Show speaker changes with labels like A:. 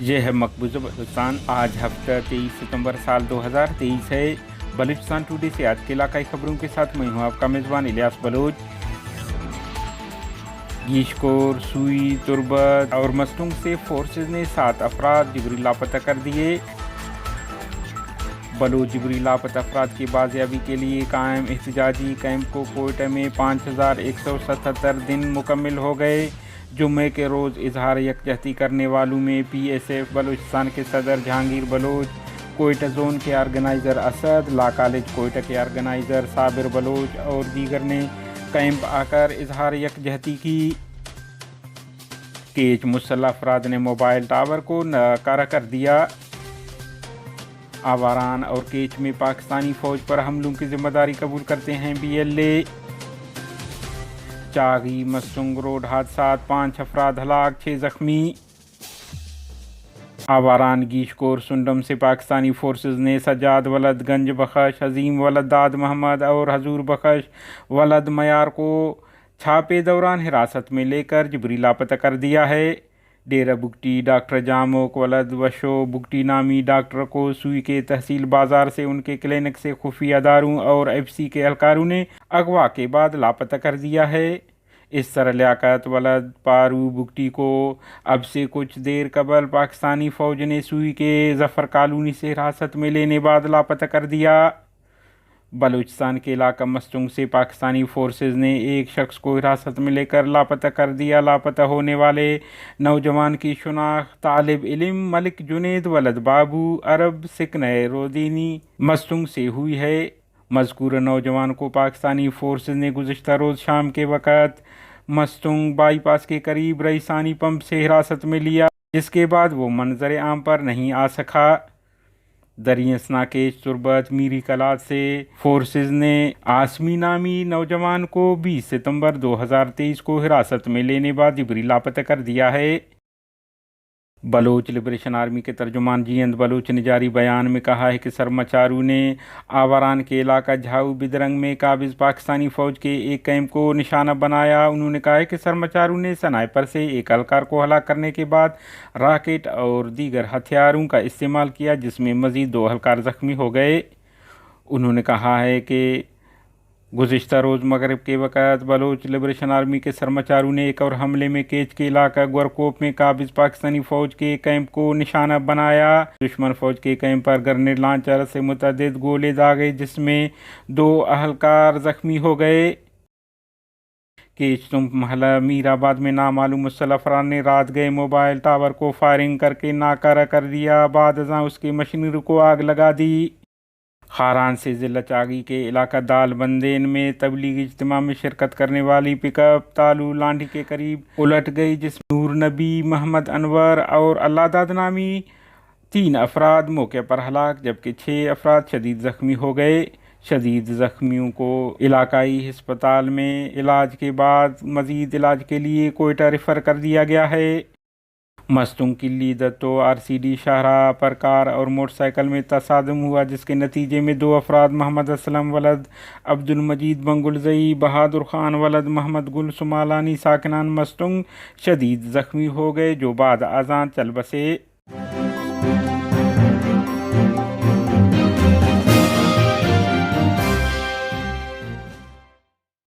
A: یہ ہے مقبوضہ بلوچستان۔ آج ہفتہ 23 ستمبر سال 2023 ہے۔ بلوچستان ٹوڈے سے آج کے علاقائی خبروں کے ساتھ میں ہوں آپ کا میزبان الیاس بلوچ۔ گیشکور، سوئی، تربت اور مستونگ سے فورسز نے 7 افراد جبری لاپتہ کر دیے۔ بلوچ جبری لاپتہ افراد کی بازیابی کے لیے قائم احتجاجی کیمپ کو کوئٹہ میں 5177 دن مکمل ہو گئے۔ جمعے کے روز اظہار یکجہتی کرنے والوں میں پی ایس ایف بلوچستان کے صدر جہانگیر بلوچ، کوئٹہ زون کے organiser Asad, law college Quetta کے آرگنائزر صابر بلوچ اور دیگر نے کیمپ آ کر اظہار یکجہتی کی۔ کیچ مسلح افراد نے موبائل ٹاور کو ناکارہ کر دیا۔ آواران اور کیچ میں پاکستانی فوج پر حملوں کی ذمہ داری قبول کرتے ہیں B L A. Chagai Mastung road حادثات، 5 افراد ہلاک، 6 زخمی۔ آواران گیشکور سنڈم سے پاکستانی فورسز نے سجاد ولد گنج بخش، عظیم ولد داد محمد اور حضور بخش ولد میار کو چھاپے دوران حراست میں لے کر جبری لاپتہ کر دیا ہے۔ ڈیرہ بگٹی ڈاکٹر جاموک ولد وشو بگٹی نامی ڈاکٹر کو سوئی کے تحصیل بازار سے ان کے کلینک سے خفیہ اداروں اور ایف سی کے اہلکاروں نے اغوا کے بعد لاپتہ کر دیا ہے۔ اس طرح لیاقت ولد پارو بگٹی کو اب سے کچھ دیر قبل پاکستانی فوج نے سوئی کے ظفر کالونی سے حراست میں لینے بعد لاپتہ کر دیا۔ بلوچستان کے علاقہ مستونگ سے پاکستانی فورسز نے ایک شخص کو حراست میں لے کر لاپتہ کر دیا۔ لاپتہ ہونے والے نوجوان کی شناخت طالب علم ملک جنید ولد بابو عرب سکنہ رودینی مستونگ سے ہوئی ہے۔ مذکورہ نوجوان کو پاکستانی فورسز نے گزشتہ روز شام کے وقت مستونگ بائی پاس کے قریب رئیسانی پمپ سے حراست میں لیا، جس کے بعد وہ منظر عام پر نہیں آ سکا۔ دریاسنا کیچ تربت میری کلات سے فورسز نے آسمی نامی نوجوان کو 20 ستمبر 2023 کو حراست میں لینے بعد جبری لاپتہ کر دیا ہے۔ بلوچ لبریشن آرمی کے ترجمان جیند بلوچ نے جاری بیان میں کہا ہے کہ سرمچارو نے آواران کے علاقہ جھاؤ بدرنگ میں قابض پاکستانی فوج کے ایک کیمپ کو نشانہ بنایا۔ انہوں نے کہا ہے کہ سرمچارو نے سنائپر سے ایک اہلکار کو ہلاک کرنے کے بعد راکٹ اور دیگر ہتھیاروں کا استعمال کیا، جس میں مزید 2 اہلکار زخمی ہو گئے۔ انہوں نے کہا ہے کہ گزشتہ روز مغرب کے وقت بلوچ لبریشن آرمی کے سرمچارو نے ایک اور حملے میں کیچ کے علاقہ گورکوپ میں قابض پاکستانی فوج کے کیمپ کو نشانہ بنایا۔ دشمن فوج کے کیمپ پر گرنیڈ لانچر سے متعدد گولے داغے، جس میں 2 اہلکار زخمی ہو گئے۔ کیچ تمپ محلہ میر آباد میں نامعلوم مسلح افراد نے رات گئے موبائل ٹاور کو فائرنگ کر کے ناکارہ کر دیا، بعد ازاں اس کی مشینری کو آگ لگا دی۔ خاران سے ضلع چاغی کے علاقہ دال بندین میں تبلیغی اجتماع میں شرکت کرنے والی پک اپ تالو لانڈی کے قریب الٹ گئی، جس میں نور نبی، محمد انور اور اللہ داد نامی 3 افراد موقع پر ہلاک، جبکہ 6 افراد شدید زخمی ہو گئے۔ شدید زخمیوں کو علاقائی ہسپتال میں علاج کے بعد مزید علاج کے لیے کوئٹہ ریفر کر دیا گیا ہے۔ مستونگ کلی دتو آر سی ڈی شاہراہ پر کار اور موٹر سائیکل میں تصادم ہوا، جس کے نتیجے میں 2 افراد محمد اسلم ولد عبد المجید بنگلزئی، بہادر خان ولد محمد گل سمالانی ساکنان مستونگ شدید زخمی ہو گئے، جو بعد ازاں چل بسے۔